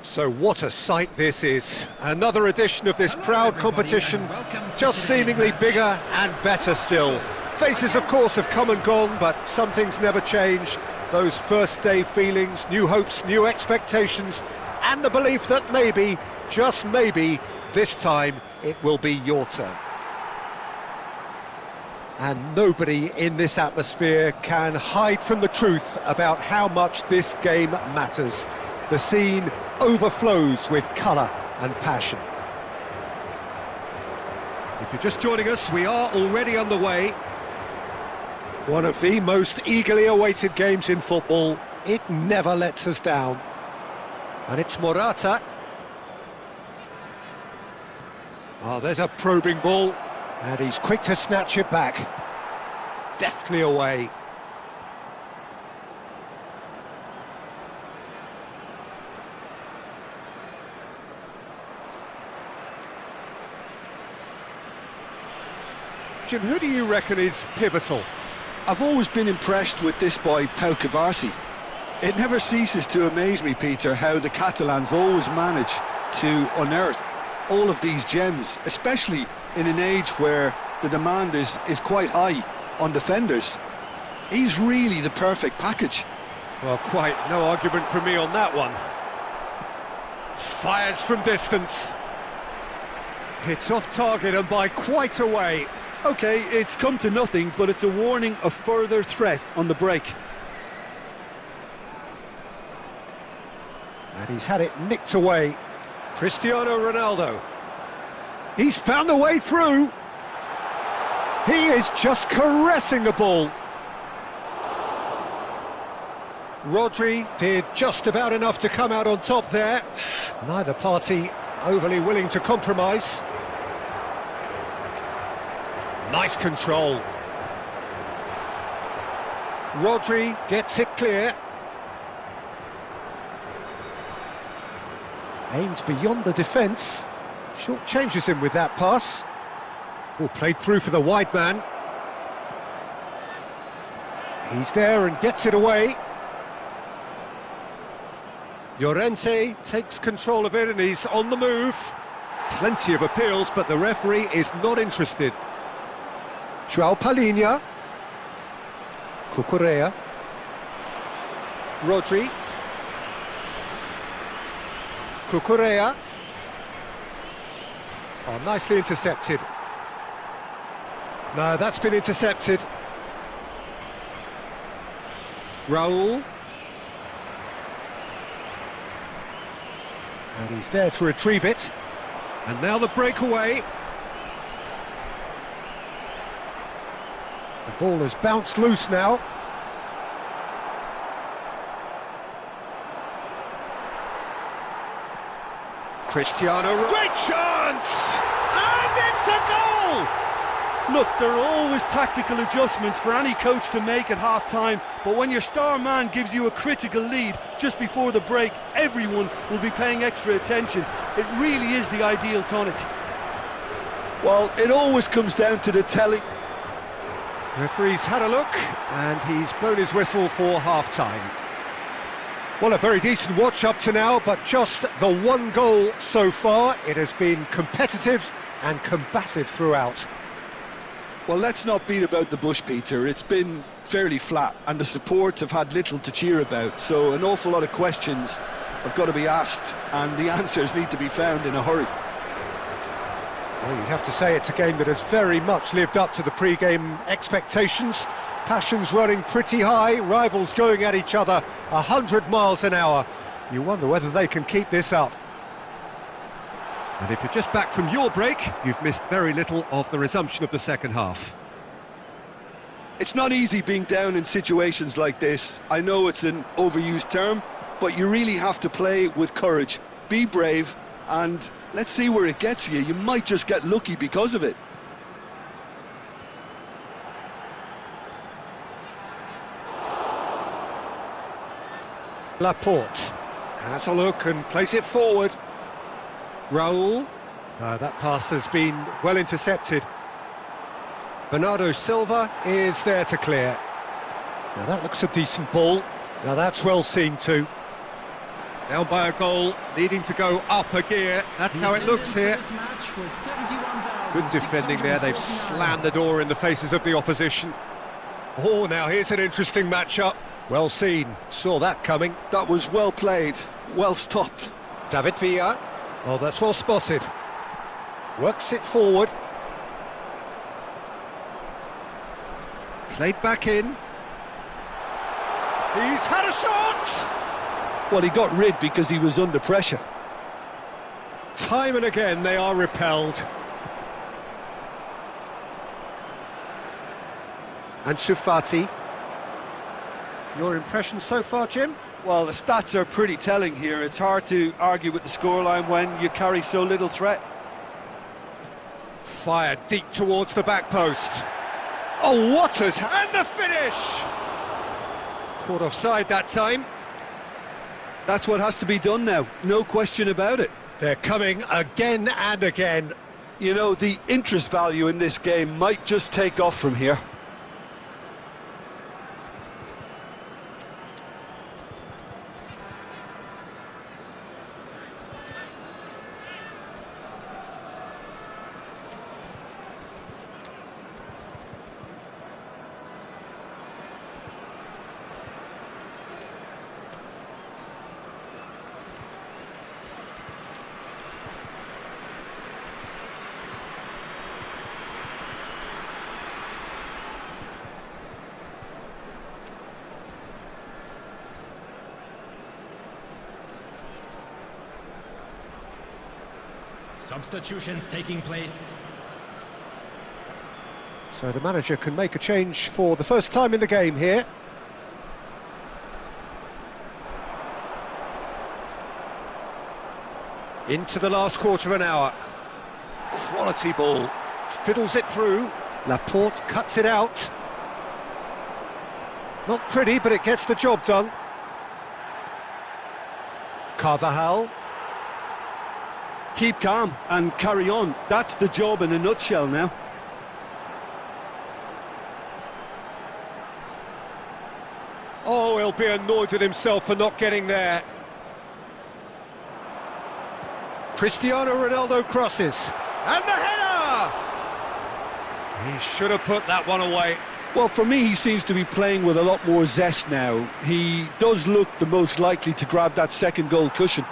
So what a sight this is. Another edition of this proud competition, just seemingly bigger and better still. Faces, of course, have come and gone, but some things never change. Those first day feelings, new hopes, new expectations, and the belief that maybe, just maybe, this time it will be your turn. And nobody in this atmosphere can hide from the truth about how much this game matters. The scene overflows with colour and passion. If you're just joining us, we are already underway. One of the most eagerly awaited games in football. It never lets us down. And it's Morata. Oh, there's a probing ball, and he's quick to snatch it back. Deftly away. Jim, who do you reckon is pivotal? I've always been impressed with this boy, Pau Cubarsí. It never ceases to amaze me, Peter, how the Catalans always manage to unearth all of these gems, especially in an age where the demand is quite high on defenders. He's really the perfect package. Well, quite no argument from me on that one. Fires from distance. Hits off target and by quite a way. Okay, it's come to nothing, but it's a warning of further threat on the break. And he's had it nicked away. Cristiano Ronaldo. He's found a way through. He is just caressing the ball. Rodri did just about enough to come out on top there. Neither party overly willing to compromise. Nice control. Rodri gets it clear. Aimed beyond the defence. Short changes him with that pass. Oh, played through for the wide man. He's there and gets it away. Llorente takes control of it and he's on the move. Plenty of appeals, but the referee is not interested. João Palhinha. Cucurella. Rodri. Cucurella. Oh, nicely intercepted. No, that's been intercepted. Raúl. And he's there to retrieve it. And now the breakaway. The ball has bounced loose now. Cristiano, great chance! And it's a goal! Look, there are always tactical adjustments for any coach to make at half-time, but when your star man gives you a critical lead just before the break, everyone will be paying extra attention. It really is the ideal tonic. Well, it always comes down to the telling. Referee's had a look, and he's blown his whistle for half-time. Well, a very decent watch up to now, but just the one goal so far. It has been competitive and combative throughout. Well, let's not beat about the bush, Peter. It's been fairly flat, and the support have had little to cheer about, so an awful lot of questions have got to be asked, and the answers need to be found in a hurry. Well, you'd have to say it's a game that has very much lived up to the pre-game expectations. Passions running pretty high, rivals going at each other 100 miles an hour. You wonder whether they can keep this up. And if you're just back from your break, you've missed very little of the resumption of the second half. It's not easy being down in situations like this. I know it's an overused term, but you really have to play with courage. Be brave, and let's see where it gets you. You might just get lucky because of it. Laporte has a look and plays it forward. Raúl. That pass has been well intercepted. Bernardo Silva is there to clear. Now that looks a decent ball. Now that's well seen too. Down by a goal, needing to go up a gear. That's how it looks here. Good defending there, they've slammed the door in the faces of the opposition. Oh, now here's an interesting matchup. Well seen, saw that coming. That was well played, well stopped. David Villa. Oh, that's well spotted. Works it forward. Played back in. He's had a shot! Well, he got rid because he was under pressure. Time and again they are repelled. Ansu Fati. Your impression so far, Jim? Well, the stats are pretty telling here. It's hard to argue with the scoreline when you carry so little threat. Fired deep towards the back post. Oh, what has... And the finish! Caught offside that time. That's what has to be done now, no question about it. They're coming again and again. You know, the interest value in this game might just take off from here. Substitutions taking place. So the manager can make a change for the first time in the game here. Into the last quarter of an hour. Quality ball. Fiddles it through. Laporte cuts it out. Not pretty, but it gets the job done. Carvajal. Keep calm and carry on. That's the job in a nutshell now. Oh, he'll be annoyed with himself for not getting there. Cristiano Ronaldo crosses. And the header! He should have put that one away. Well, for me, he seems to be playing with a lot more zest now. He does look the most likely to grab that second goal cushion.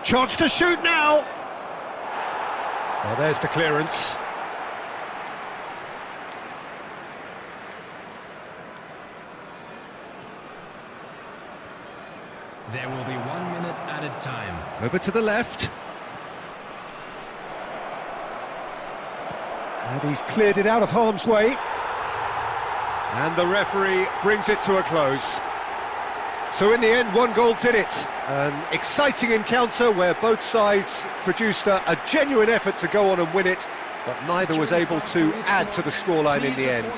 Chance to shoot now! Well, there's the clearance. There will be 1 minute added time. Over to the left. And he's cleared it out of harm's way. And the referee brings it to a close. So in the end, one goal did it. An exciting encounter where both sides produced a genuine effort to go on and win it, but neither was able to add to the scoreline in the end.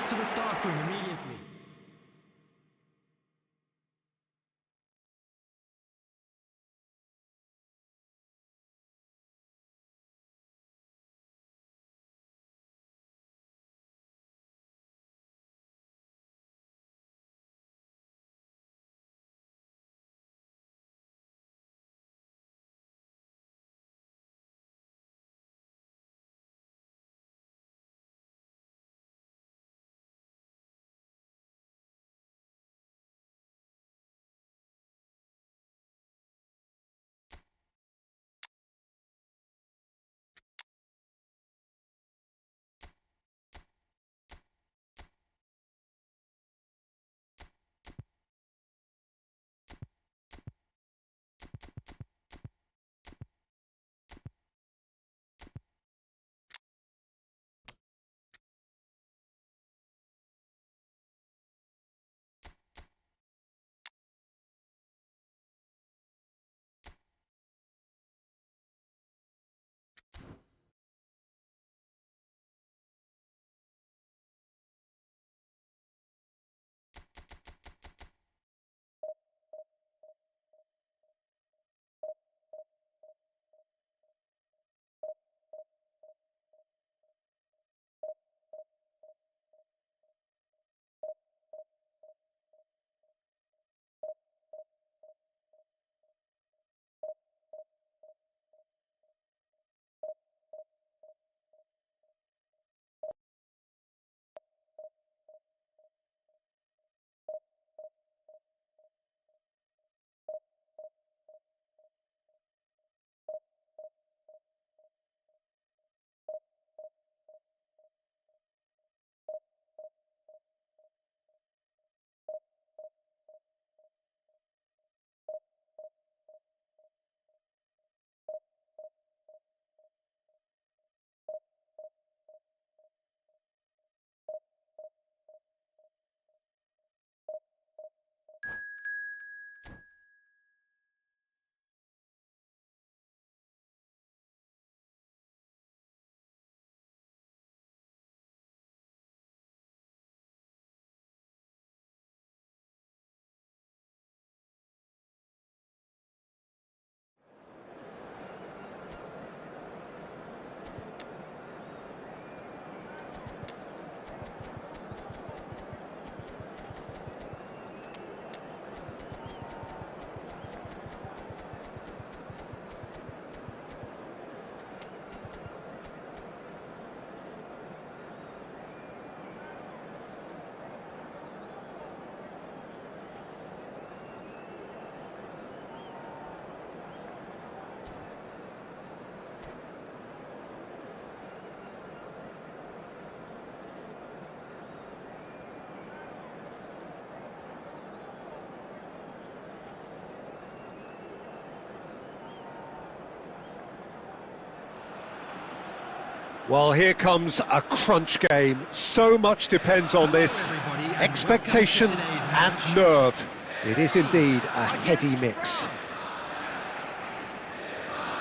Well, here comes a crunch game. So much depends on this. Expectation and nerve. It is indeed a heady mix.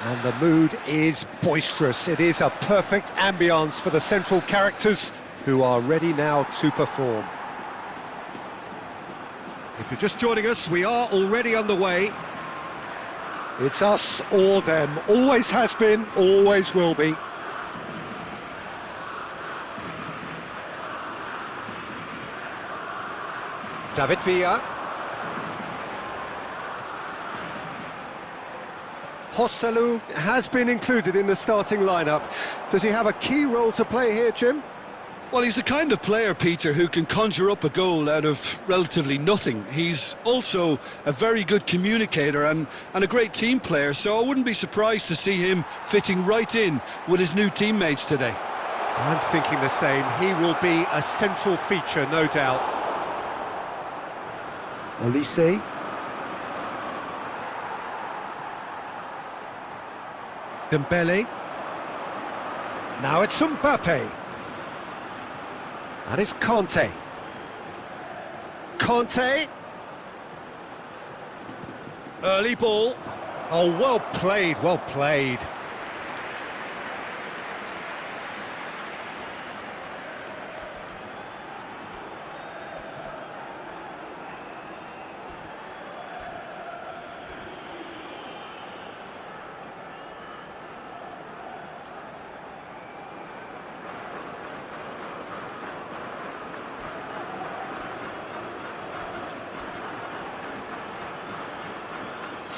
And the mood is boisterous. It is a perfect ambience for the central characters who are ready now to perform. If you're just joining us, we are already underway. It's us or them. Always has been, always will be. David Villa. Joselu has been included in the starting lineup. Does he have a key role to play here, Jim? Well, he's the kind of player, Peter, who can conjure up a goal out of relatively nothing. He's also a very good communicator and a great team player, so I wouldn't be surprised to see him fitting right in with his new teammates today. I'm thinking the same. He will be a central feature, no doubt. Olise. Dembele. Now it's Mbappe. And it's Conte. Conte. Early ball. Oh, well played, well played.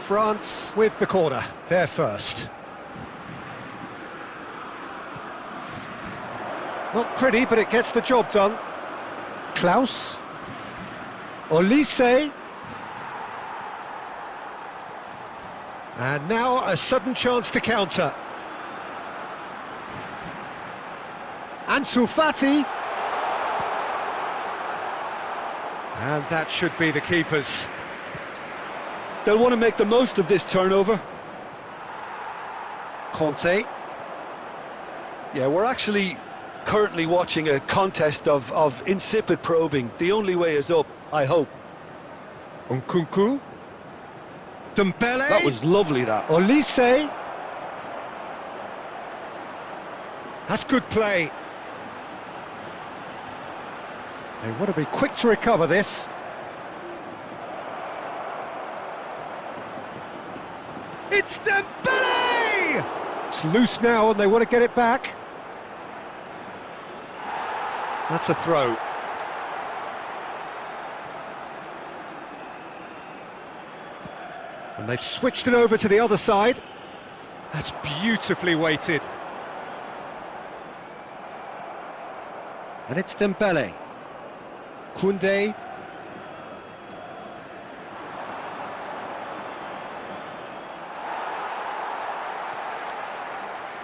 France with the corner, they're first. Not pretty, but it gets the job done. Klaus. Olise. And now a sudden chance to counter. Ansu Fati. And that should be the keepers. They'll want to make the most of this turnover. Conte. Yeah, we're actually currently watching a contest of insipid probing. The only way is up, I hope. Nkunku. Dembele. That was lovely, that. Olise. That's good play. They want to be quick to recover this. It's Dembele! It's loose now and they want to get it back. That's a throw. And they've switched it over to the other side. That's beautifully weighted. And it's Dembele. Koundé.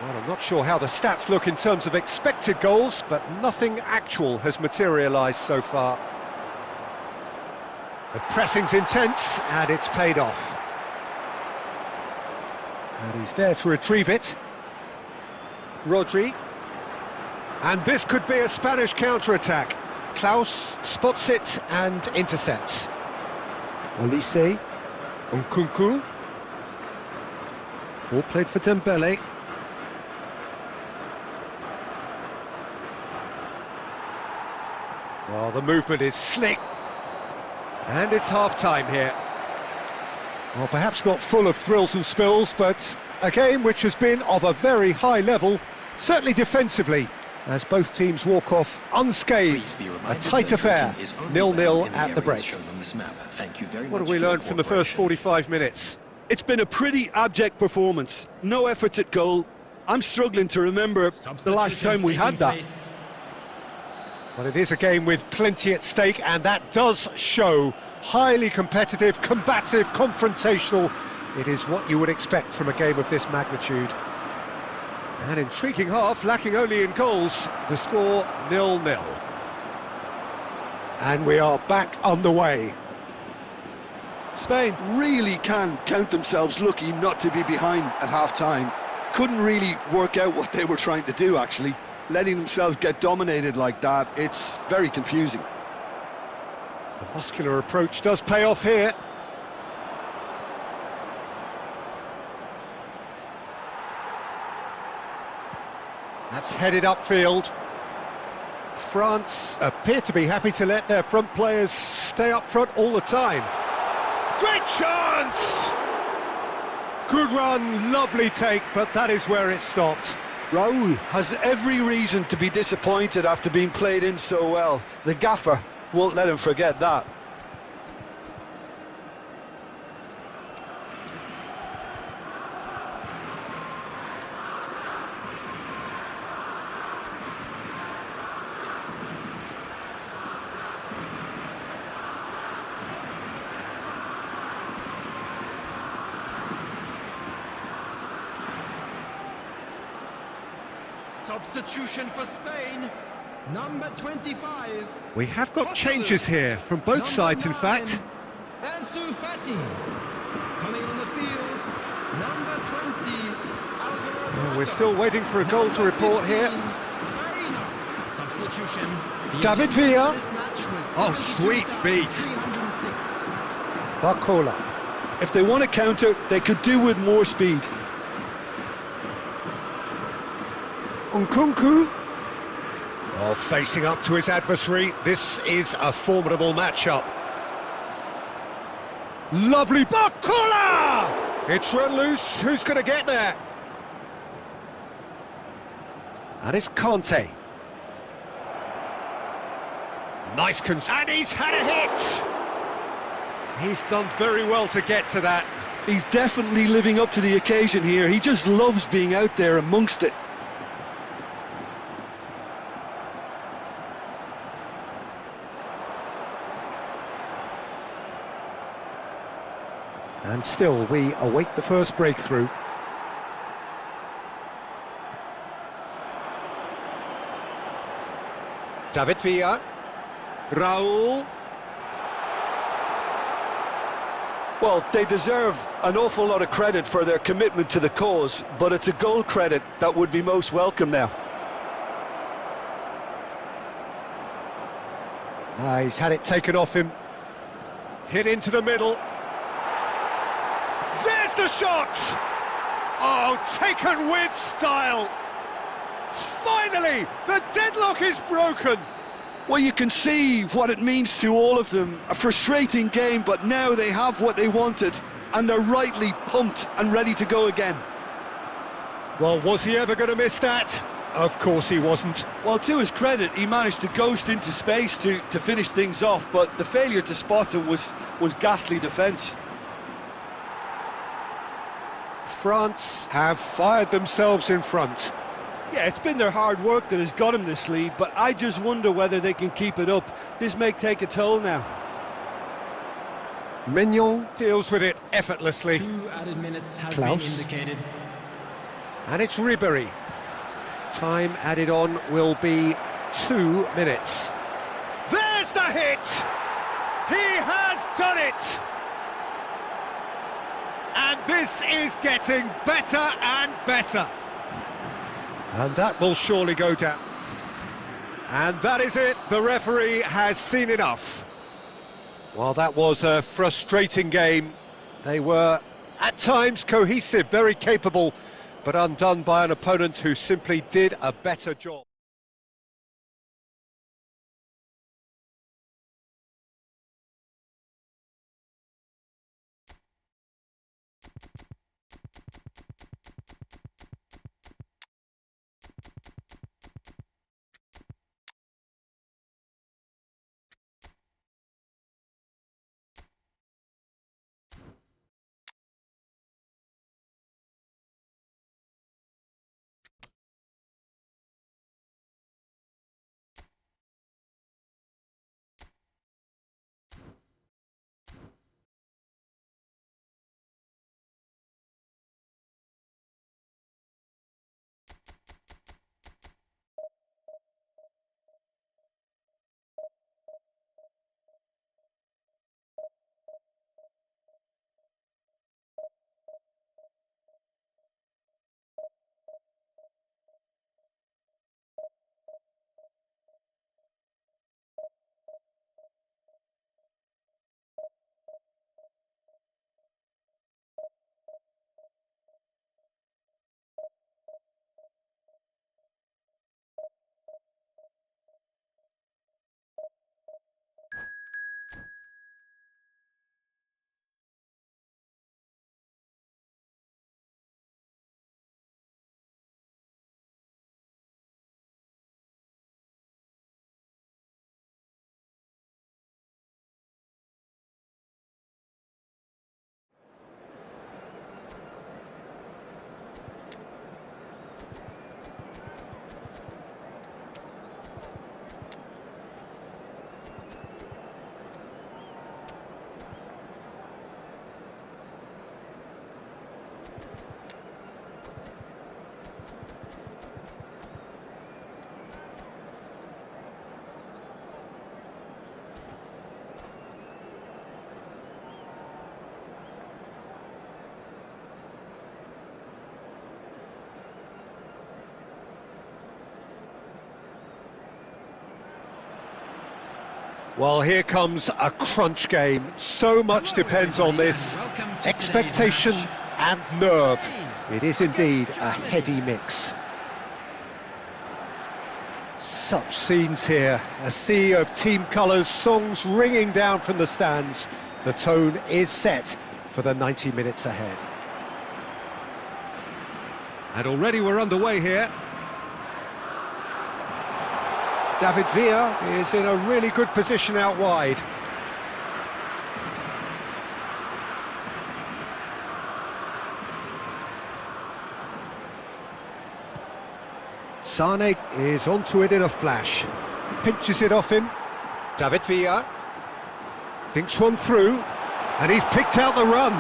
Well, I'm not sure how the stats look in terms of expected goals, but nothing actual has materialised so far. The pressing's intense, and it's paid off. And he's there to retrieve it. Rodri. And this could be a Spanish counter-attack. Klaus spots it and intercepts. Olise. Nkunku. All played for Dembele. Well, the movement is slick. And it's half-time here. Well, perhaps not full of thrills and spills, but a game which has been of a very high level, certainly defensively, as both teams walk off unscathed. A tight affair, 0-0 at the break. What have we learned from the first 45 minutes? It's been a pretty abject performance. No efforts at goal. I'm struggling to remember the last time we had that. Well, it is a game with plenty at stake, and that does show. Highly competitive, combative, confrontational. It is what you would expect from a game of this magnitude. An intriguing half, lacking only in goals. The score 0-0. And we are back underway. Spain really can count themselves lucky not to be behind at half-time. couldn't really work out what they were trying to do, actually. Letting themselves get dominated like that, it's very confusing. The muscular approach does pay off here. That's headed upfield. France appear to be happy to let their front players stay up front all the time. Great chance! Good run, lovely take, but that is where it stopped. Raul has every reason to be disappointed after being played in so well. The gaffer won't let him forget that. Substitution for Spain, number 25. We have got changes here from both sides, in fact. Ansu Fati. Coming on the field, number 20. Alvaro We're still waiting for a goal to report here. Substitution. David Villa. This match was Oh, sweet feet. 306. Barcola. If they want to counter, they could do with more speed. Nkunku. Oh, facing up to his adversary. This is a formidable matchup. Lovely Barcola! It's run loose. Who's going to get there? And it's Conte. Nice control. And he's had a hit! He's done very well to get to that. He's definitely living up to the occasion here. He just loves being out there amongst it. And still, we await the first breakthrough. David Villa. Raul. Well, they deserve an awful lot of credit for their commitment to the cause, but it's a goal credit that would be most welcome now. He's had it taken off him. Hit into the middle. There's the shot! Oh, taken with style! Finally, the deadlock is broken! Well, you can see what it means to all of them. A frustrating game, but now they have what they wanted, and they're rightly pumped and ready to go again. Well, was he ever going to miss that? Of course he wasn't. Well, to his credit, he managed to ghost into space to finish things off, but the failure to spot him was ghastly defence. France have fired themselves in front. Yeah, it's been their hard work that has got him this lead, but I just wonder whether they can keep it up. This may take a toll now. Mignon deals with it effortlessly. 2 added minutes has Klaus. been indicated. And it's Ribéry. Time added on will be 2 minutes. There's the hit! He has done it! And this is getting better and better. And that will surely go down. And that is it. The referee has seen enough. While that was a frustrating game, they were at times cohesive, very capable, but undone by an opponent who simply did a better job. Well, here comes a crunch game. So much depends on this. Expectation and nerve. It is indeed a heady mix. Such scenes here. A sea of team colours, songs ringing down from the stands. The tone is set for the 90 minutes ahead. And already we're underway here. David Villa is in a really good position out wide. Sane is onto it in a flash. Pinches it off him. David Villa thinks one through, and he's picked out the run.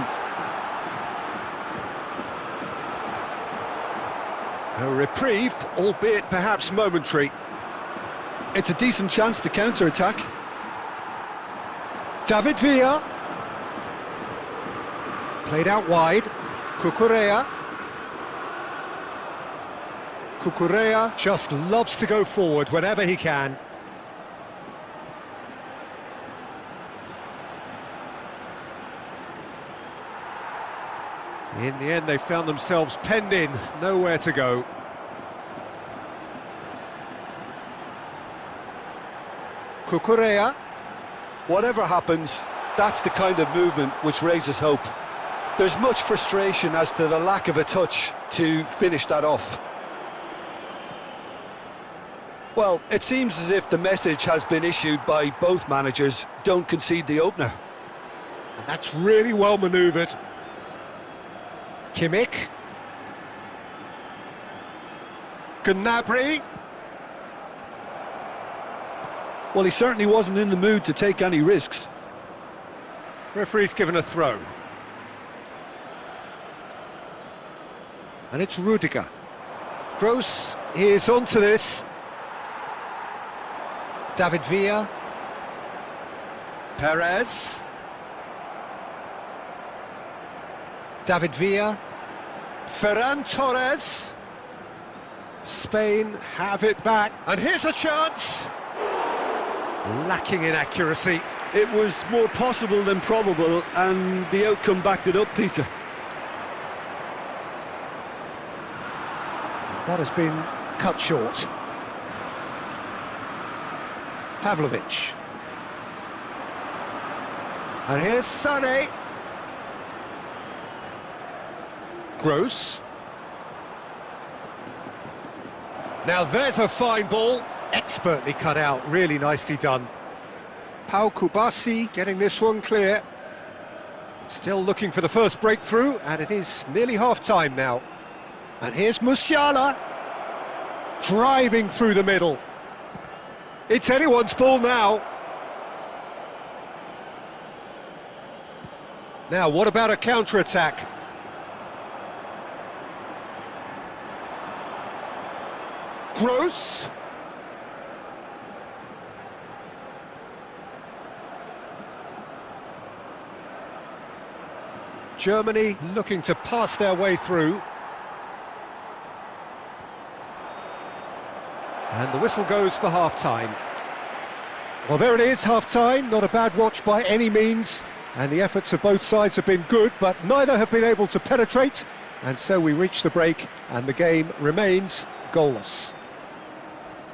A reprieve, albeit perhaps momentary. It's a decent chance to counter-attack. David Villa. Played out wide. Cucurella. Cucurella just loves to go forward whenever he can. In the end, they found themselves penned in, nowhere to go. Cucurella. Whatever happens, that's the kind of movement which raises hope. There's much frustration as to the lack of a touch to finish that off. Well, it seems as if the message has been issued by both managers: don't concede the opener. And that's really well manoeuvred. Kimmich. Gnabry. Well, he certainly wasn't in the mood to take any risks. Referee's given a throw. And it's Rudiger. Gross is onto this. David Villa. Perez. David Villa. Ferran Torres. Spain have it back. And here's a chance. Lacking in accuracy. It was more possible than probable, and the outcome backed it up, Peter. That has been cut short. Pavlovic. And here's Sane. Gross. Now there's a fine ball. Expertly cut out, really nicely done. Pau Kubasi getting this one clear. Still looking for the first breakthrough, and it is nearly half-time now. And here's Musiala. Driving through the middle. It's anyone's ball now. Now, what about a counter-attack? Gross. Germany looking to pass their way through. And the whistle goes for half-time. Well, there it is, half-time. Not a bad watch by any means. And the efforts of both sides have been good, but neither have been able to penetrate. And so we reach the break, and the game remains goalless.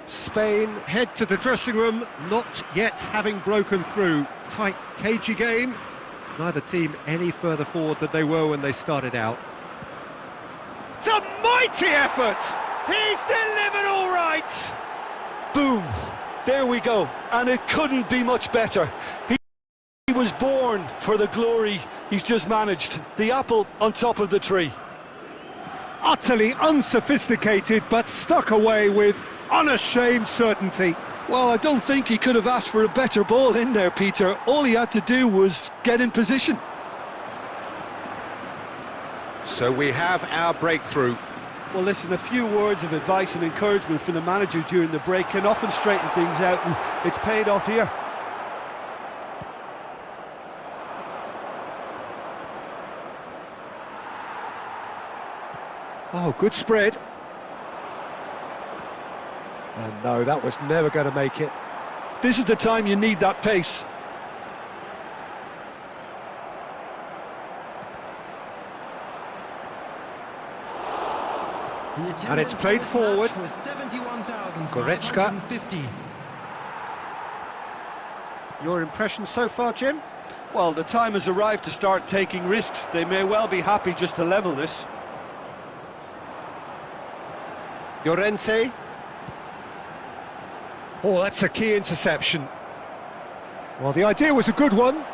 Spain head to the dressing room, not yet having broken through. Tight, cagey game. Neither team any further forward than they were when they started out. It's a mighty effort! He's delivered all right! Boom! There we go, and it couldn't be much better. He was born for the glory he's just managed. The apple on top of the tree. Utterly unsophisticated, but stuck away with unashamed certainty. Well, I don't think he could have asked for a better ball in there, Peter. All he had to do was get in position. So we have our breakthrough. Well, listen, a few words of advice and encouragement from the manager during the break can often straighten things out, and it's paid off here. Oh, good spread. And no, that was never going to make it. This is the time you need that pace. And it's played forward. Goretzka. Goretzka. Your impression so far, Jim? Well, the time has arrived to start taking risks. They may well be happy just to level this. Llorente. Oh, that's a key interception. Well, the idea was a good one.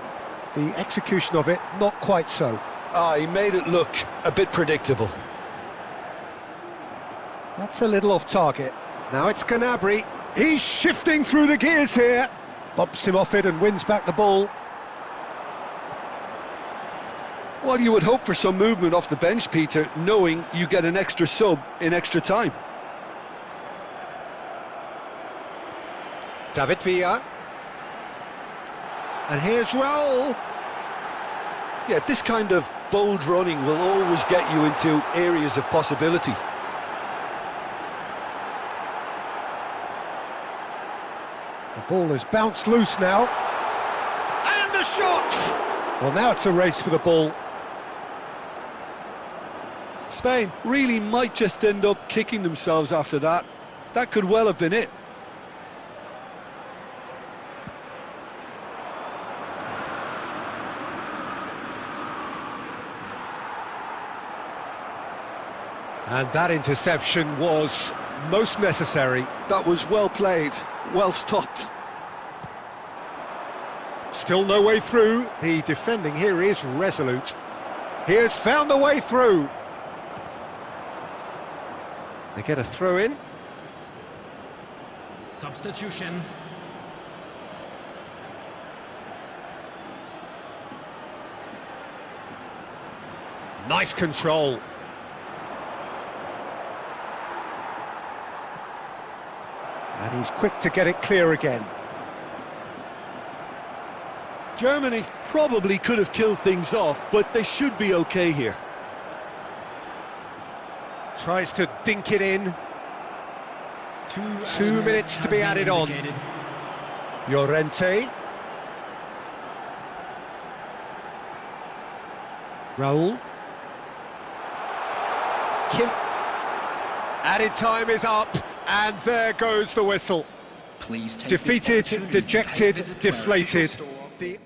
The execution of it, not quite so. He made it look a bit predictable. That's a little off target. Now it's Gnabry. He's shifting through the gears here. Bumps him off it and wins back the ball. Well, you would hope for some movement off the bench, Peter, knowing you get an extra sub in extra time. David Villa. And here's Raul. Yeah, this kind of bold running will always get you into areas of possibility. The ball has bounced loose now. And the shot! Well, now it's a race for the ball. Spain really might just end up kicking themselves after that. That could well have been it. And that interception was most necessary. That was well played, well stopped. Still no way through. The defending here is resolute. He has found the way through. They get a throw in. Substitution. Nice control. And he's quick to get it clear again. Germany probably could have killed things off, but they should be okay here. Tries to dink it in. 2 minutes to be added on. Llorente. Raul. Kim. Added time is up, and there goes the whistle. Defeated, dejected, deflated. The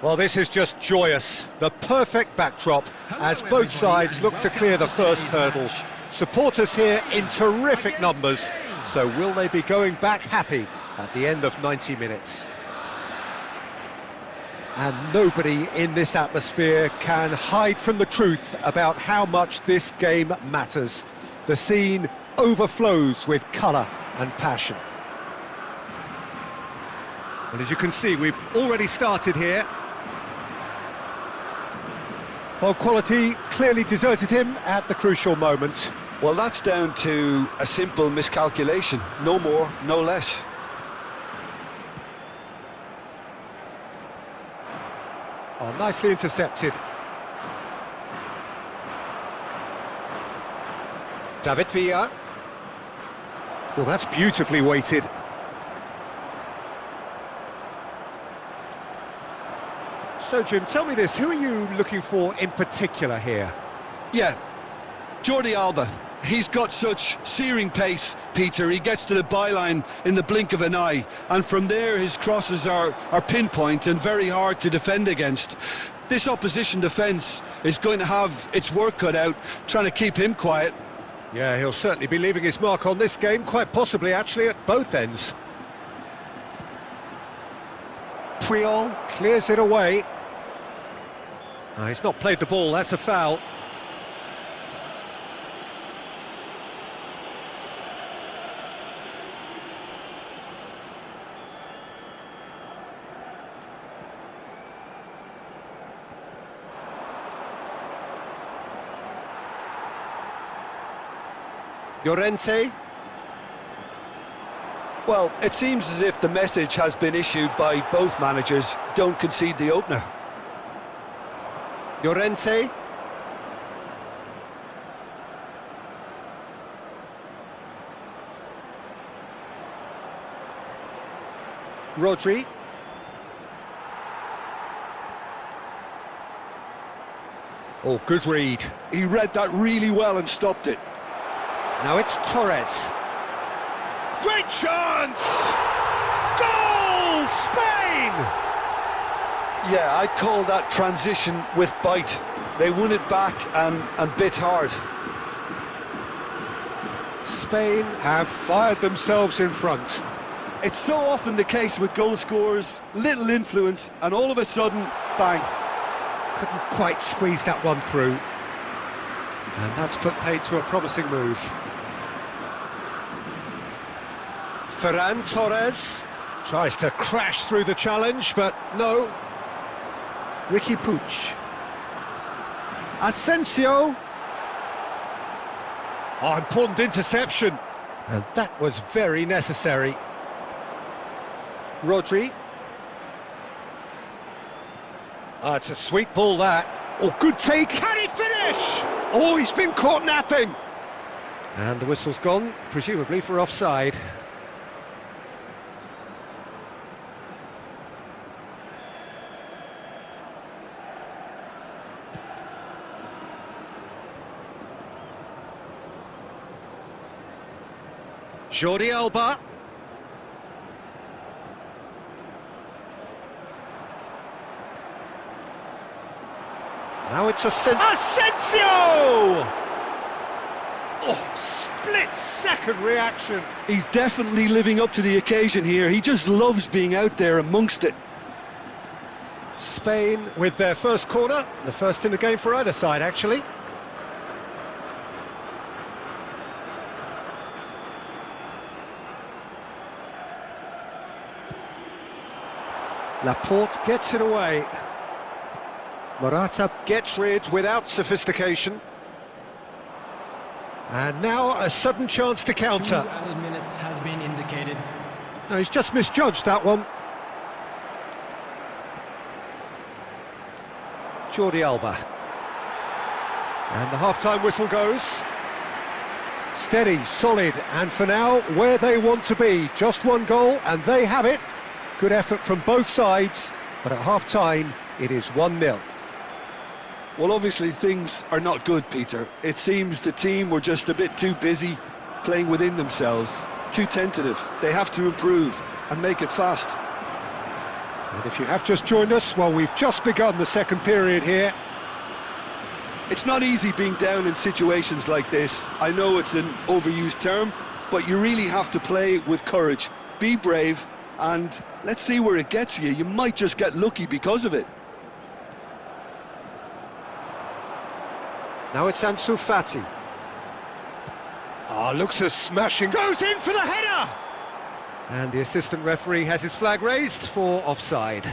Well, this is just joyous. The perfect backdrop as both sides look to clear the first hurdle. Supporters here in terrific numbers. So will they be going back happy at the end of 90 minutes? And nobody in this atmosphere can hide from the truth about how much this game matters. The scene overflows with colour and passion. Well, as you can see, we've already started here. Well, quality clearly deserted him at the crucial moment. Well, that's down to a simple miscalculation. No more, no less. Oh, nicely intercepted. David Villa. Well, that's beautifully weighted. So, Jim, tell me this, who are you looking for in particular here? Yeah, Jordi Alba. He's got such searing pace, Peter. He gets to the byline in the blink of an eye, and from there his crosses are pinpoint and very hard to defend against. This opposition defence is going to have its work cut out, trying to keep him quiet. Yeah, he'll certainly be leaving his mark on this game, quite possibly actually at both ends. Puyol clears it away. Oh, he's not played the ball, that's a foul. Llorente. Well, it seems as if the message has been issued by both managers: don't concede the opener. Llorente. Rodri. Oh, good read. He read that really well and stopped it. Now it's Torres. Great chance! Goal! Spain! Yeah, I'd call that transition with bite. They won it back and bit hard. Spain have fired themselves in front. It's so often the case with goal scorers, little influence, and all of a sudden, bang. Couldn't quite squeeze that one through. And that's put paid to a promising move. Ferran Torres tries to crash through the challenge, but no. Riqui Puig. Asensio. Oh, important interception. And that was very necessary. Rodri. Oh, it's a sweet ball, that. Oh, good take. Can he finish? Oh, he's been caught napping. And the whistle's gone, presumably for offside. Jordi Alba. Now it's Asensio! Oh, split-second reaction. He's definitely living up to the occasion here. He just loves being out there amongst it. Spain with their first corner, the first in the game for either side, actually. Laporte gets it away. Morata gets rid without sophistication. And now a sudden chance to counter. 2 added minutes has been indicated. No, he's just misjudged that one. Jordi Alba. And the half-time whistle goes. Steady, solid, and for now, where they want to be. Just one goal, and they have it. Good effort from both sides, but at half-time, it is 1-0. Well, obviously things are not good, Peter. It seems the team were just a bit too busy playing within themselves, too tentative. They have to improve and make it fast. And if you have just joined us, well, we've just begun the second period here. It's not easy being down in situations like this. I know it's an overused term, but you really have to play with courage. Be brave, and let's see where it gets you. You might just get lucky because of it. Now it's Ansu Fati. Ah, looks as smashing. Goes in for the header! And the assistant referee has his flag raised for offside.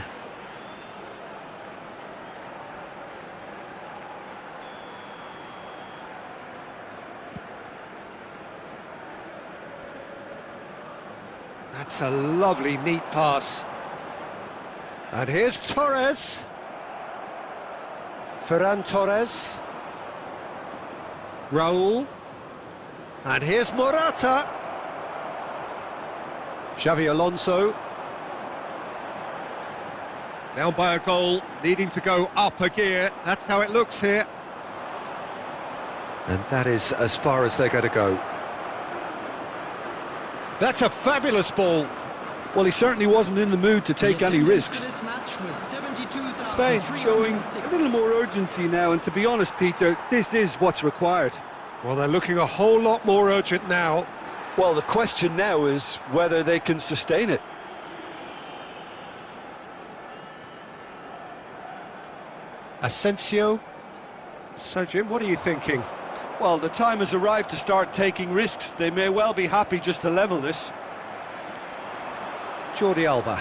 That's a lovely, neat pass. And here's Torres. Ferran Torres. Raul. And here's Morata. Xavi Alonso. Down by a goal, needing to go up a gear. That's how it looks here. And that is as far as they're going to go. That's a fabulous ball. Well, he certainly wasn't in the mood to take any risks. Spain showing a little more urgency now, and to be honest, Peter, this is what's required. Well, they're looking a whole lot more urgent now. Well, the question now is whether they can sustain it. Asensio. So, Jim, what are you thinking? Well, the time has arrived to start taking risks. They may well be happy just to level this. Jordi Alba.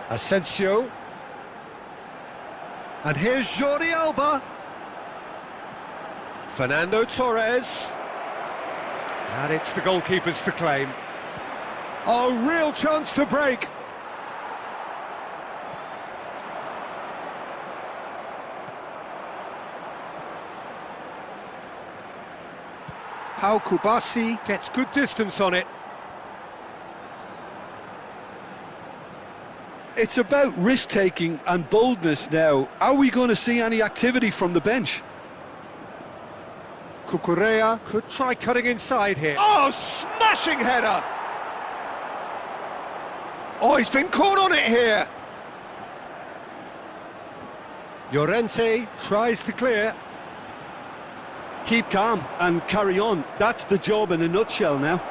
Asensio. And here's Jordi Alba. Fernando Torres. And it's the goalkeepers to claim. A real chance to break. Pau Kubasi gets good distance on it. It's about risk-taking and boldness now. Are we going to see any activity from the bench? Cucurella could try cutting inside here. Oh, smashing header! Oh, he's been caught on it here. Llorente tries to clear. Keep calm and carry on. That's the job in a nutshell now.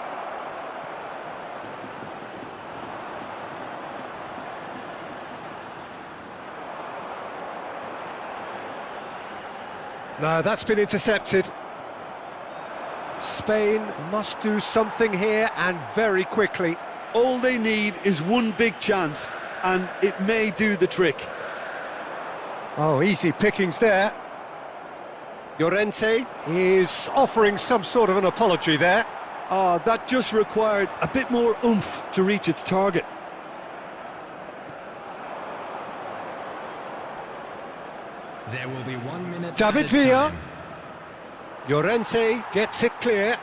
No, that's been intercepted. Spain must do something here, and very quickly. All they need is one big chance, and it may do the trick. Oh, easy pickings there. Llorente is offering some sort of an apology there. That just required a bit more oomph to reach its target. There will be 1 minute. David Villa. Llorente gets it clear.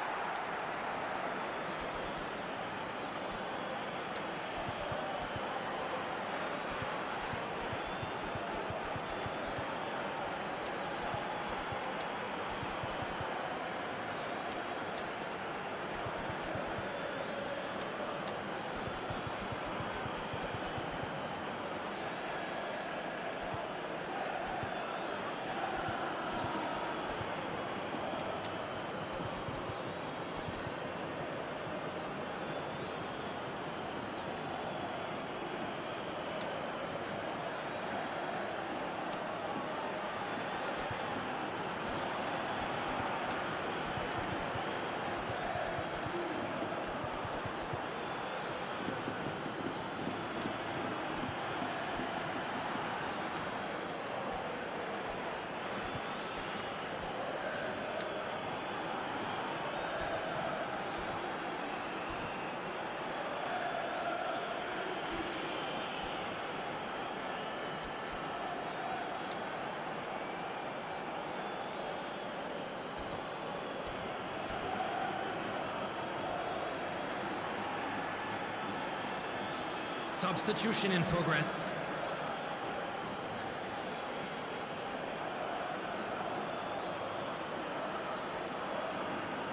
Substitution in progress.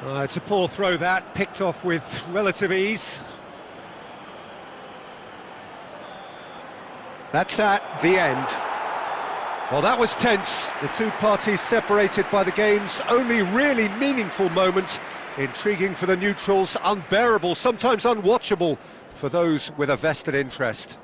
It's a poor throw that, picked off with relative ease. That's that, the end. Well, that was tense. The two parties separated by the game's only really meaningful moment. Intriguing for the neutrals, unbearable, sometimes unwatchable for those with a vested interest.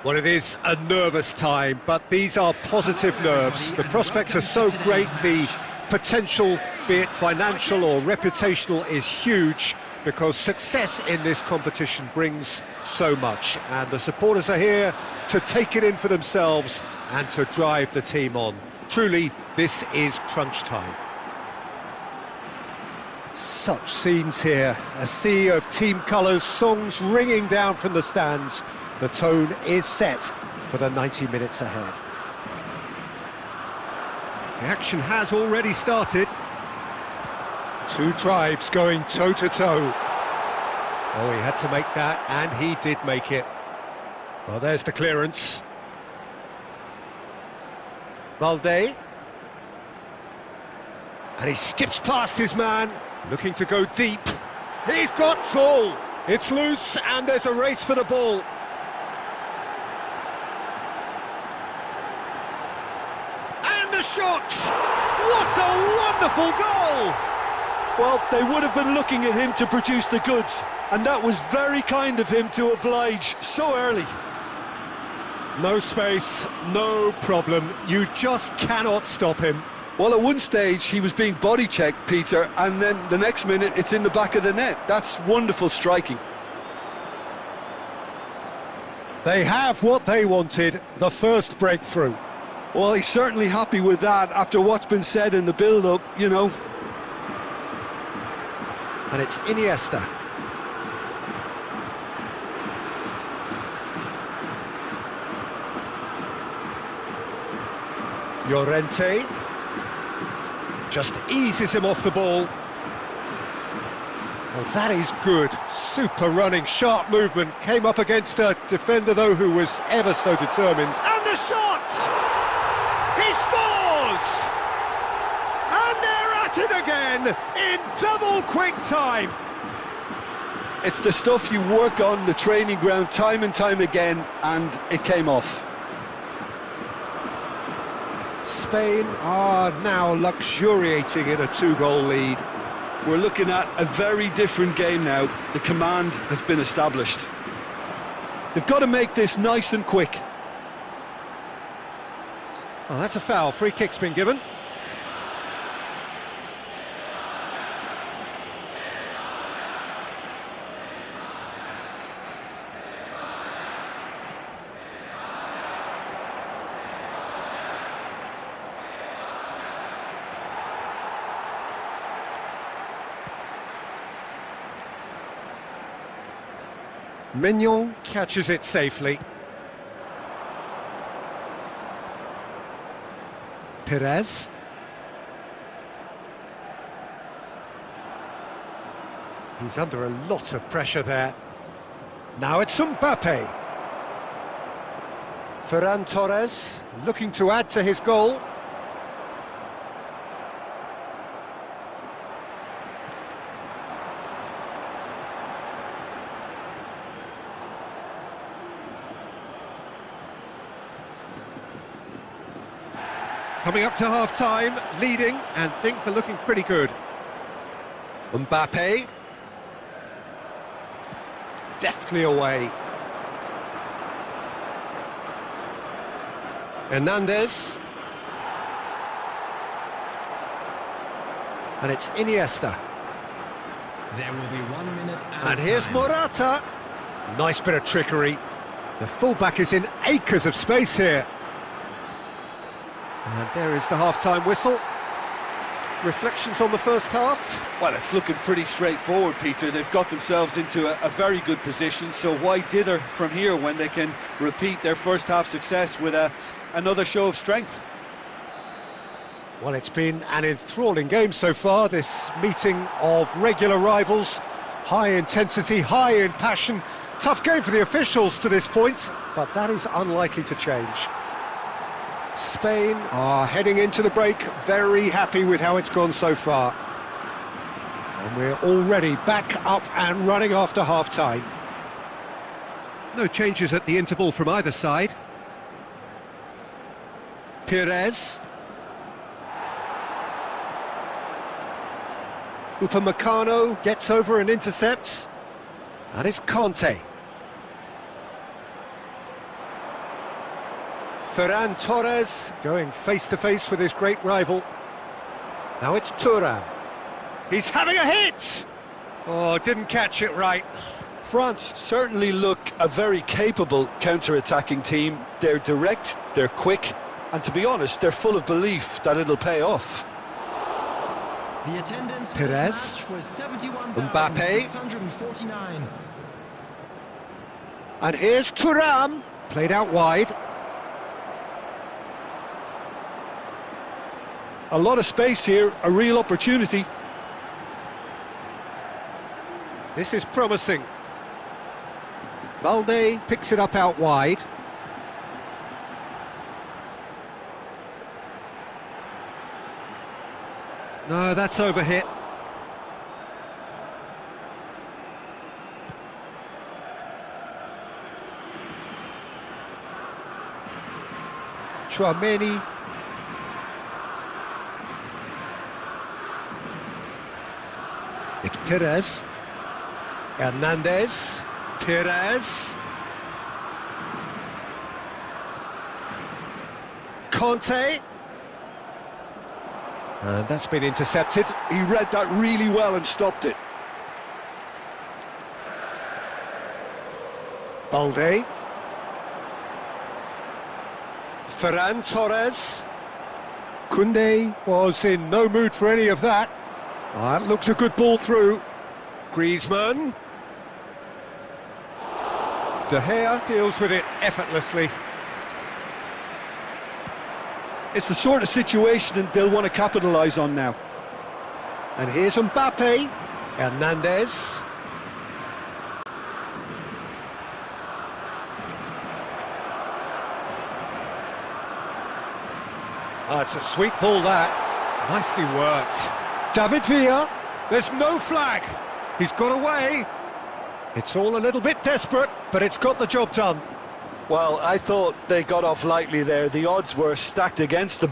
Well, it is a nervous time, but these are positive nerves. The prospects are so great, the potential, be it financial or reputational, is huge, because success in this competition brings so much, and the supporters are here to take it in for themselves and to drive the team on. Truly, this is crunch time. Such scenes here, a sea of team colours, songs ringing down from the stands. The tone is set for the 90 minutes ahead. The action has already started. Two tribes going toe-to-toe. Oh, he had to make that, and he did make it. Well, there's the clearance. Valde. And he skips past his man, looking to go deep. He's got full. It's loose, and there's a race for the ball. And the shot! What a wonderful goal! Well, they would have been looking at him to produce the goods, and that was very kind of him to oblige so early. No space, no problem. You just cannot stop him. Well, at one stage he was being body checked, Peter, and then the next minute it's in the back of the net. That's wonderful striking. They have what they wanted, the first breakthrough. Well, he's certainly happy with that after what's been said in the build-up, you know. And it's Iniesta. Llorente just eases him off the ball. Well, that is good. Super running, sharp movement. Came up against a defender, though, who was ever so determined. And the shot! He scores! And they're at it again in double quick time. It's the stuff you work on the training ground time and time again, and it came off. Spain are now luxuriating in a two-goal lead. We're looking at a very different game now. The command has been established. They've got to make this nice and quick. Oh, that's a foul. Free kick's been given. Mignon catches it safely. Perez. He's under a lot of pressure there. Now it's Mbappe. Ferran Torres looking to add to his goal. Coming up to half-time, leading, and things are looking pretty good. Mbappe. Deftly away. Hernandez. And it's Iniesta. There will be 1 minute out And here's time. Morata. Nice bit of trickery. The fullback is in acres of space here. And there is the half-time whistle. Reflections on the first half? Well, it's looking pretty straightforward, Peter. They've got themselves into a very good position, so why dither from here when they can repeat their first half success with another show of strength? Well, it's been an enthralling game so far, this meeting of regular rivals. High intensity, high in passion. Tough game for the officials to this point, but that is unlikely to change. Spain are heading into the break, very happy with how it's gone so far. And we're already back up and running after half-time. No changes at the interval from either side. Perez. Upamecano gets over and intercepts. And it's Conte. Ferran Torres going face-to-face with his great rival. Now it's Thuram. He's having a hit! Oh, didn't catch it right. France certainly look a very capable counter-attacking team. They're direct, they're quick, and to be honest, they're full of belief that it'll pay off. The attendance for Perez. this match was Mbappe. 71,649. And here's Thuram, played out wide. A lot of space here, a real opportunity. This is promising. Balde picks it up out wide. No, that's overhit. Tchouaméni. It's Perez. Hernandez. Perez. Conte. And that's been intercepted. He read that really well and stopped it. Balde. Ferran Torres. Koundé was in no mood for any of that. That looks a good ball through. Griezmann. De Gea deals with it effortlessly. It's the sort of situation that they'll want to capitalise on now. And here's Mbappe. Hernandez. Oh, it's a sweet ball, that. Nicely worked. David Villa. There's no flag. He's got away. It's all a little bit desperate, but it's got the job done. Well, I thought they got off lightly there. The odds were stacked against them.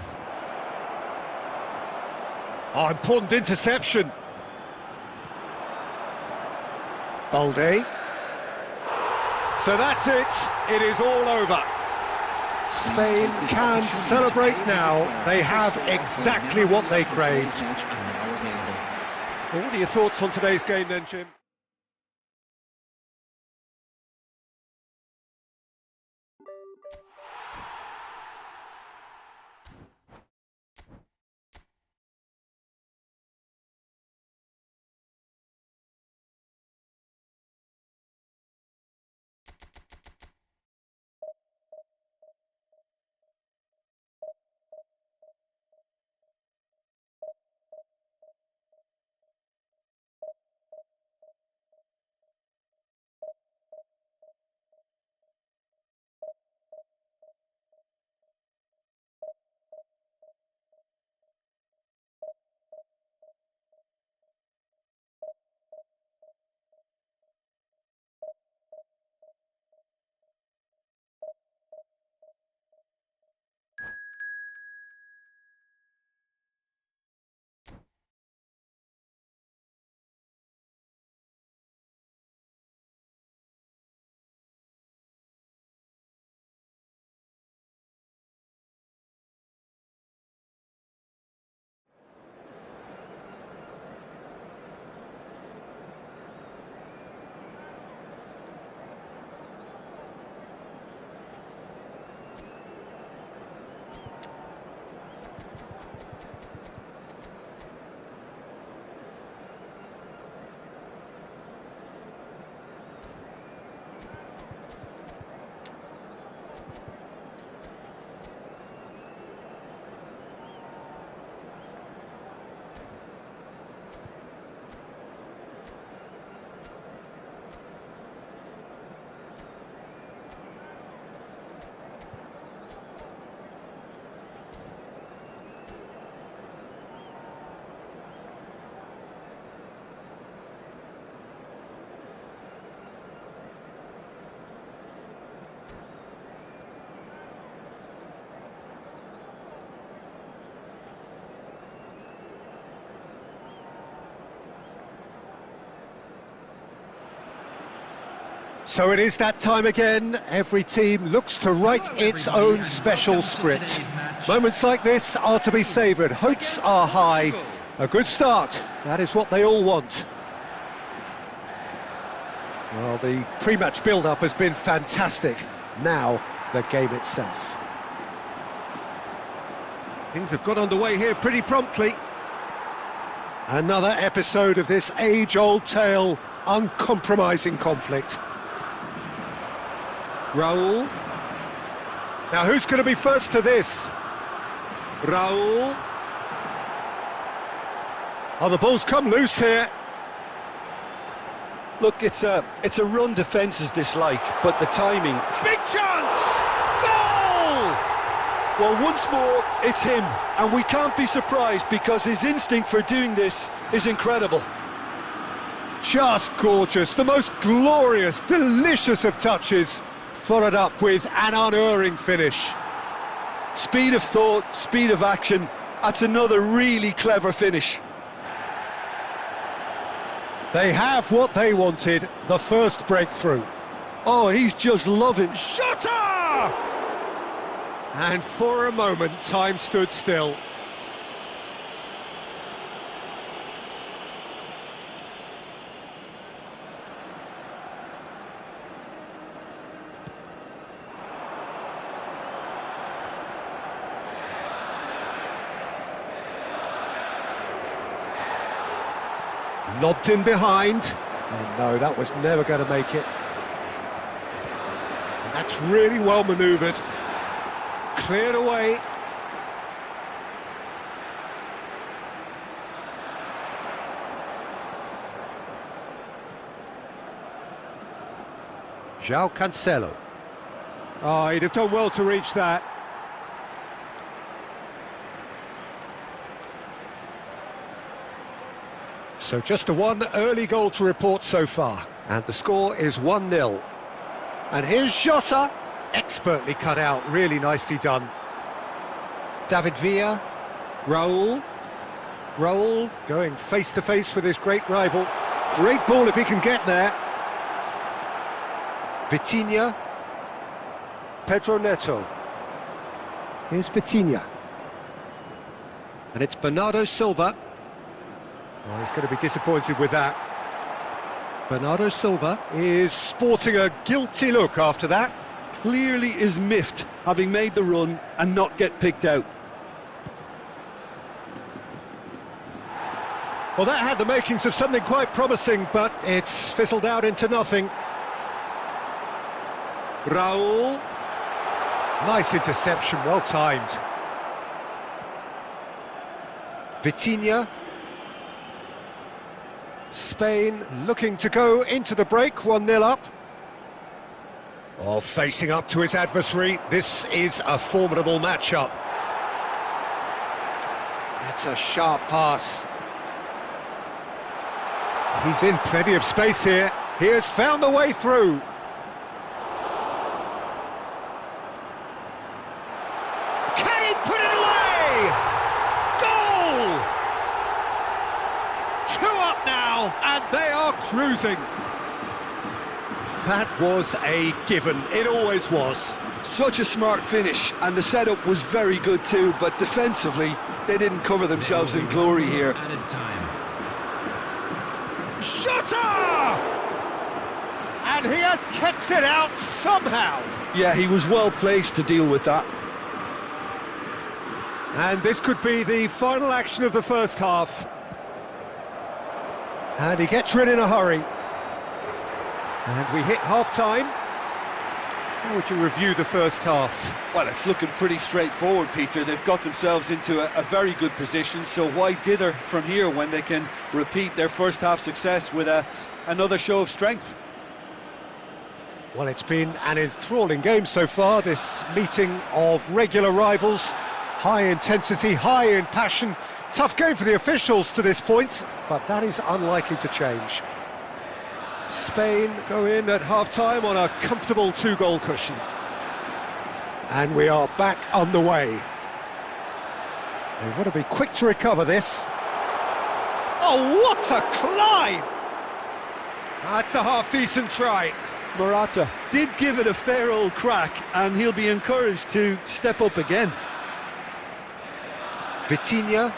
Oh, important interception. Balde. So that's it. It is all over. Spain can celebrate now. They have exactly what they craved. Well, what are your thoughts on today's game then, Jim? So it is that time again. Every team looks to write its own special script. Moments like this are to be savoured. Hopes are high. A good start. That is what they all want. Well, the pre-match build-up has been fantastic. Now, the game itself. Things have got underway here pretty promptly. Another episode of this age-old tale, uncompromising conflict. Raul. Now who's going to be first to this? Raul. Oh, the ball's come loose here. Look, it's a run defence is dislike, but the timing. Big chance! Goal! Well, once more, it's him, and we can't be surprised because his instinct for doing this is incredible. Just gorgeous, the most glorious, delicious of touches, followed up with an unerring finish. Speed of thought, speed of action, that's another really clever finish. They have what they wanted, the first breakthrough. Oh, he's just loving. Shutter! And for a moment, time stood still. Lobbed in behind. And no, that was never going to make it. And that's really well manoeuvred. Cleared away. João Cancelo. Oh, he'd have done well to reach that. So just a one early goal to report so far. And the score is 1-0. And here's Jota. Expertly cut out, really nicely done. David Villa. Raul. Raul going face to face with his great rival. Great ball if he can get there. Vitinha. Pedro Neto. Here's Vitinha. And it's Bernardo Silva. Oh, he's going to be disappointed with that. Bernardo Silva is sporting a guilty look after that. Clearly is miffed, having made the run and not get picked out. Well, that had the makings of something quite promising, but it's fizzled out into nothing. Raul. Nice interception, well timed. Vitinha. Spain looking to go into the break, 1-0 up. Oh, facing up to his adversary, this is a formidable matchup. That's a sharp pass. He's in plenty of space here. He has found the way through. Can he put it away? Goal! 2 up now, and they are cruising. That was a given, it always was. Such a smart finish, and the setup was very good too, but defensively, they didn't cover themselves in glory here. Added time. Shutter! And he has kept it out somehow. Yeah, he was well placed to deal with that. And this could be the final action of the first half. And he gets rid in a hurry. And we hit half-time. How would you review the first half? Well, it's looking pretty straightforward, Peter. They've got themselves into a very good position, so why dither from here when they can repeat their first half success with another show of strength? Well, it's been an enthralling game so far, this meeting of regular rivals. High intensity, high in passion. Tough game for the officials to this point, but that is unlikely to change. Spain go in at half-time on a comfortable 2-goal cushion. And we are back underway. They want to be quick to recover this. Oh, what a climb! That's a half-decent try. Morata did give it a fair old crack, and he'll be encouraged to step up again. Vitinha.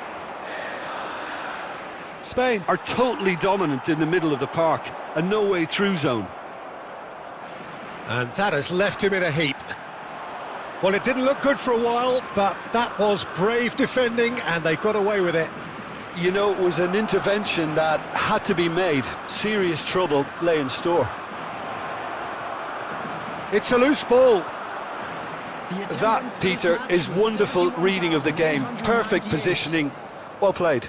Spain are totally dominant in the middle of the park, a no-way through zone. And that has left him in a heap. Well, it didn't look good for a while, but that was brave defending, and they got away with it. You know, it was an intervention that had to be made. Serious trouble lay in store. It's a loose ball. That, Peter, is wonderful reading of the game. Perfect positioning. Well played.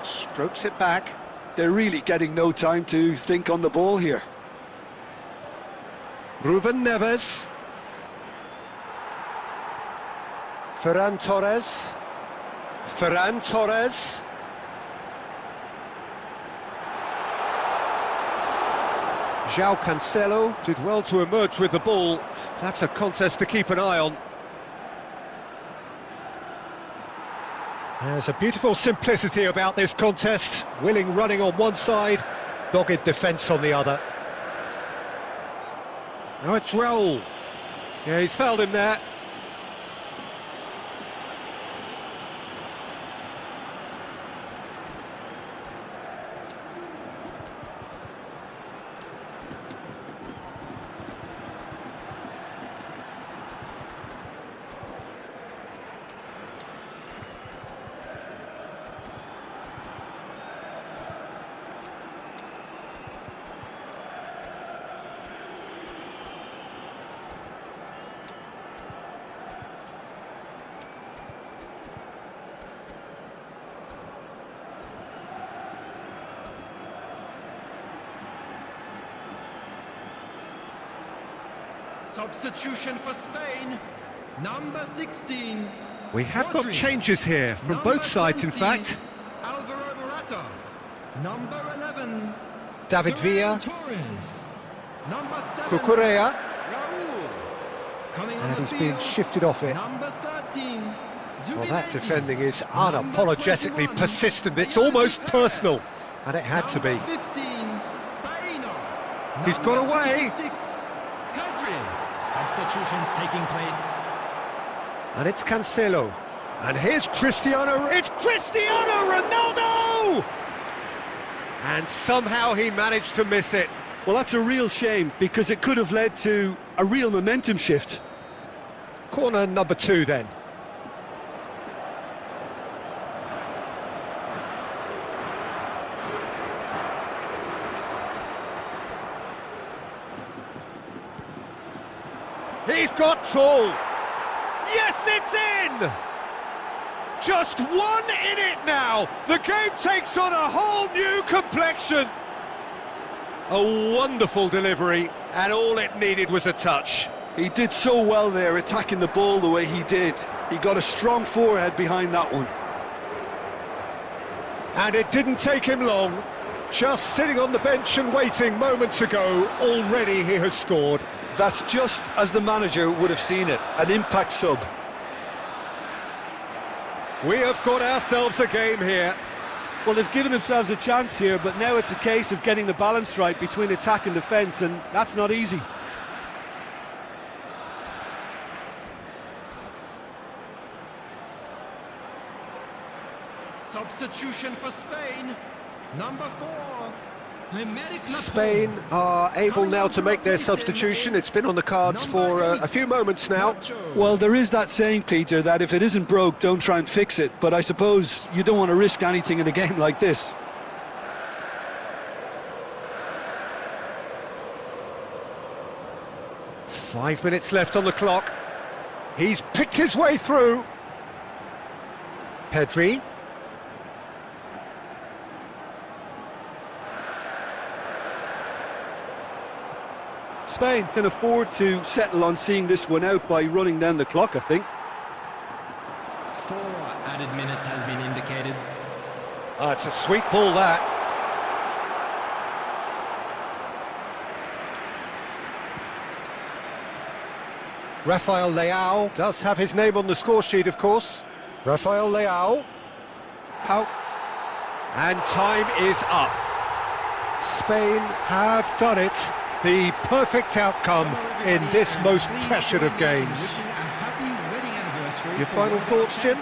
Strokes it back. They're really getting no time to think on the ball here. Ruben Neves. Ferran Torres. Ferran Torres. João Cancelo did well to emerge with the ball. That's a contest to keep an eye on. There's a beautiful simplicity about this contest. Willing running on one side, dogged defence on the other. Now it's Raul. Yeah, he's fouled him there. Substitution for Spain, number 16. We have got Rodri. changes here from Number both sides, in 20, fact. Alvaro Morata. Number 11. David Ferran Villa. Torres. Number 7. Cucurella. Raul. Coming on And the he's been field, shifted off it. Number 13. Well, that Zubimendi. defending is Number unapologetically 21, persistent. It's Ayala almost Perez. personal. And it had to be. Number 15. Baena. He's got Number away. 26, Pedri. Substitutions taking place. And it's Cancelo. And here's Cristiano. It's Cristiano Ronaldo! And somehow he managed to miss it. Well, that's a real shame, because it could have led to a real momentum shift. Corner number 2 then. He's got tall. Yes, it's in! Just one in it now. The game takes on a whole new complexion. A wonderful delivery, and all it needed was a touch. He did so well there, attacking the ball the way he did. He got a strong forehead behind that one. And it didn't take him long. Just sitting on the bench and waiting moments ago, already he has scored. That's just as the manager would have seen it, an impact sub. We have got ourselves a game here. Well, they've given themselves a chance here, but now it's a case of getting the balance right between attack and defence, and that's not easy. Substitution for Spain, number 4. Spain are able now to make their substitution. It's been on the cards for a few moments now. Well, there is that saying, Peter, that if it isn't broke, don't try and fix it. But I suppose you don't want to risk anything in a game like this. Five minutes left on the clock. He's picked his way through. Pedri. Spain can afford to settle on seeing this one out by running down the clock, I think. 4 added minutes has been indicated. Oh, it's a sweet ball, that. Rafael Leao does have his name on the score sheet, of course. Rafael Leao. Out. And time is up. Spain have done it. The perfect outcome in this most pressured of games. Your final thoughts, Jim?